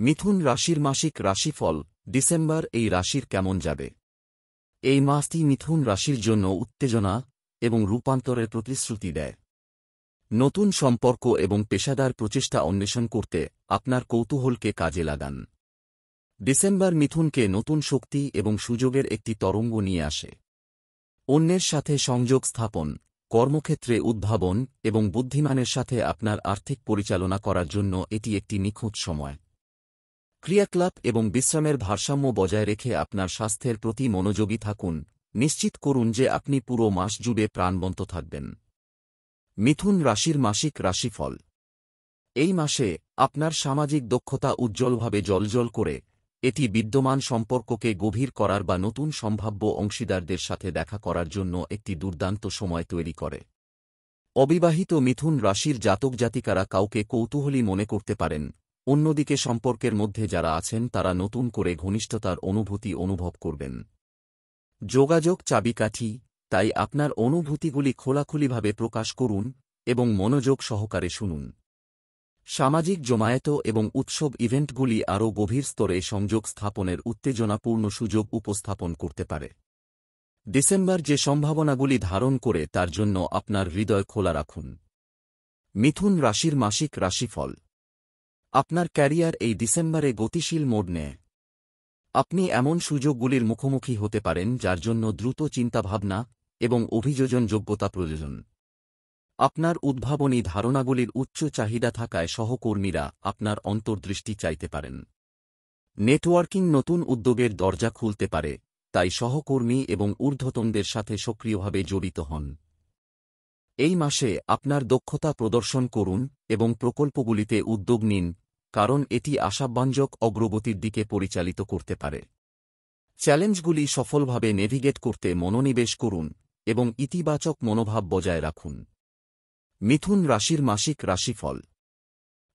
মিথুন রাশির মাসিক রাশিফল ডিসেম্বর এই রাশির কেমন যাবে। এই মাসটি মিথুন রাশির জন্য উত্তেজনা এবং রূপান্তরের প্রতিশ্রুতি দেয়। নতুন সম্পর্ক এবং পেশাদার প্রচেষ্টা অন্বেষণ করতে আপনার কৌতূহলকে কাজে লাগান। ডিসেম্বর মিথুনকে নতুন শক্তি এবং সুযোগের একটি তরঙ্গ নিয়ে আসে। অন্যের সাথে সংযোগ স্থাপন, কর্মক্ষেত্রে উদ্ভাবন এবং বুদ্ধিমানের সাথে আপনার আর্থিক পরিচালনা করার জন্য এটি একটি নিখুঁত সময়। ক্রিয়াকলাপ এবং বিশ্রামের ভারসাম্য বজায় রেখে আপনার স্বাস্থ্যের প্রতি মনোযোগী থাকুন। নিশ্চিত করুন যে আপনি পুরো মাস জুড়ে প্রাণবন্ত থাকবেন। মিথুন রাশির মাসিক রাশিফল। এই মাসে আপনার সামাজিক দক্ষতা উজ্জ্বলভাবে জ্বলজ্বল করে, এটি বিদ্যমান সম্পর্ককে গভীর করার বা নতুন সম্ভাব্য অংশীদারদের সাথে দেখা করার জন্য একটি দুর্দান্ত সময় তৈরি করে। অবিবাহিত মিথুন রাশির জাতক জাতিকারা কাউকে কৌতূহলী মনে করতে পারেন, অন্যদিকে সম্পর্কের মধ্যে যারা আছেন তারা নতুন করে ঘনিষ্ঠতার অনুভূতি অনুভব করবেন। যোগাযোগ চাবিকাঠি, তাই আপনার অনুভূতিগুলি খোলাখুলিভাবে প্রকাশ করুন এবং মনোযোগ সহকারে শুনুন। সামাজিক জমায়েত এবং উৎসব ইভেন্টগুলি আরও গভীর স্তরে সংযোগ স্থাপনের উত্তেজনাপূর্ণ সুযোগ উপস্থাপন করতে পারে। ডিসেম্বর যে সম্ভাবনাগুলি ধারণ করে তার জন্য আপনার হৃদয় খোলা রাখুন। মিথুন রাশির মাসিক রাশিফল। আপনার ক্যারিয়ার এই ডিসেম্বরে গতিশীল মোড় নেয়। আপনি এমন সুযোগগুলির মুখোমুখি হতে পারেন যার জন্য দ্রুত চিন্তাভাবনা এবং অভিযোজন যোগ্যতা প্রয়োজন। আপনার উদ্ভাবনী ধারণাগুলির উচ্চ চাহিদা থাকায় সহকর্মীরা আপনার অন্তর্দৃষ্টি চাইতে পারেন। নেটওয়ার্কিং নতুন উদ্যোগের দরজা খুলতে পারে, তাই সহকর্মী এবং ঊর্ধ্বতনদের সাথে সক্রিয়ভাবে জড়িত হন। এই মাসে আপনার দক্ষতা প্রদর্শন করুন এবং প্রকল্পগুলিতে উদ্যোগ নিন, কারণ এটি আশাব্যঞ্জক অগ্রগতির দিকে পরিচালিত করতে পারে। চ্যালেঞ্জগুলি সফলভাবে নেভিগেট করতে মনোনিবেশ করুন এবং ইতিবাচক মনোভাব বজায় রাখুন। মিথুন রাশির মাসিক রাশিফল।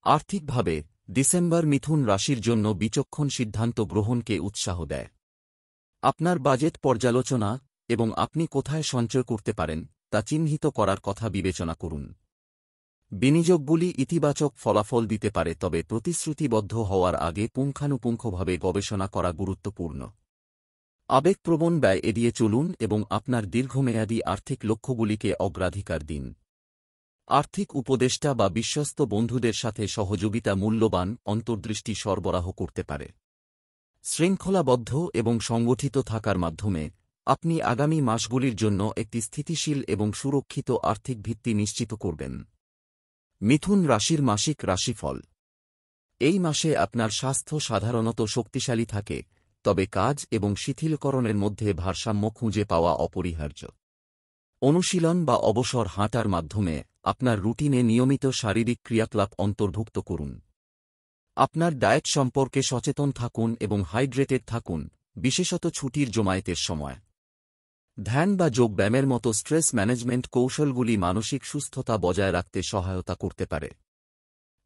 আর্থিকভাবে ডিসেম্বর মিথুন রাশির জন্য বিচক্ষণ সিদ্ধান্ত গ্রহণকে উৎসাহ দেয়। আপনার বাজেট পর্যালোচনা এবং আপনি কোথায় সঞ্চয় করতে পারেন তা চিহ্নিত করার কথা বিবেচনা করুন। বিনিয়োগগুলি ইতিবাচক ফলাফল দিতে পারে, তবে প্রতিশ্রুতিবদ্ধ হওয়ার আগে পুঙ্খানুপুঙ্খভাবে গবেষণা করা গুরুত্বপূর্ণ। আবেগপ্রবণ ব্যয় এড়িয়ে চলুন এবং আপনার দীর্ঘমেয়াদী আর্থিক লক্ষ্যগুলিকে অগ্রাধিকার দিন। আর্থিক উপদেষ্টা বা বিশ্বস্ত বন্ধুদের সাথে সহযোগিতা মূল্যবান অন্তর্দৃষ্টি সরবরাহ করতে পারে। শৃঙ্খলাবদ্ধ এবং সংগঠিত থাকার মাধ্যমে আপনি আগামী মাসগুলির জন্য একটি স্থিতিশীল এবং সুরক্ষিত আর্থিক ভিত্তি নিশ্চিত করবেন। মিথুন রাশির মাসিক রাশিফল। এই মাসে আপনার স্বাস্থ্য সাধারণত শক্তিশালী থাকে, তবে কাজ এবং শিথিলকরণের মধ্যে ভারসাম্য খুঁজে পাওয়া অপরিহার্য। অনুশীলন বা অবসর হাঁটার মাধ্যমে আপনার রুটিনে নিয়মিত শারীরিক ক্রিয়াকলাপ অন্তর্ভুক্ত করুন। আপনার ডায়েট সম্পর্কে সচেতন থাকুন এবং হাইড্রেটেড থাকুন, বিশেষত ছুটির জমায়েতের সময়। ধ্যান বা যোগব্যায়ামের মতো স্ট্রেস ম্যানেজমেন্ট কৌশলগুলি মানসিক সুস্থতা বজায় রাখতে সহায়তা করতে পারে।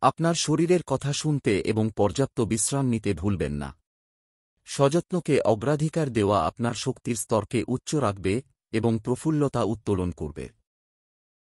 আপনার শরীরের কথা শুনতে এবং পর্যাপ্ত বিশ্রাম নিতে ভুলবেন না। সযত্নকে অগ্রাধিকার দেওয়া আপনার শক্তির স্তরকে উচ্চ রাখবে এবং প্রফুল্লতা উত্তোলন করবে।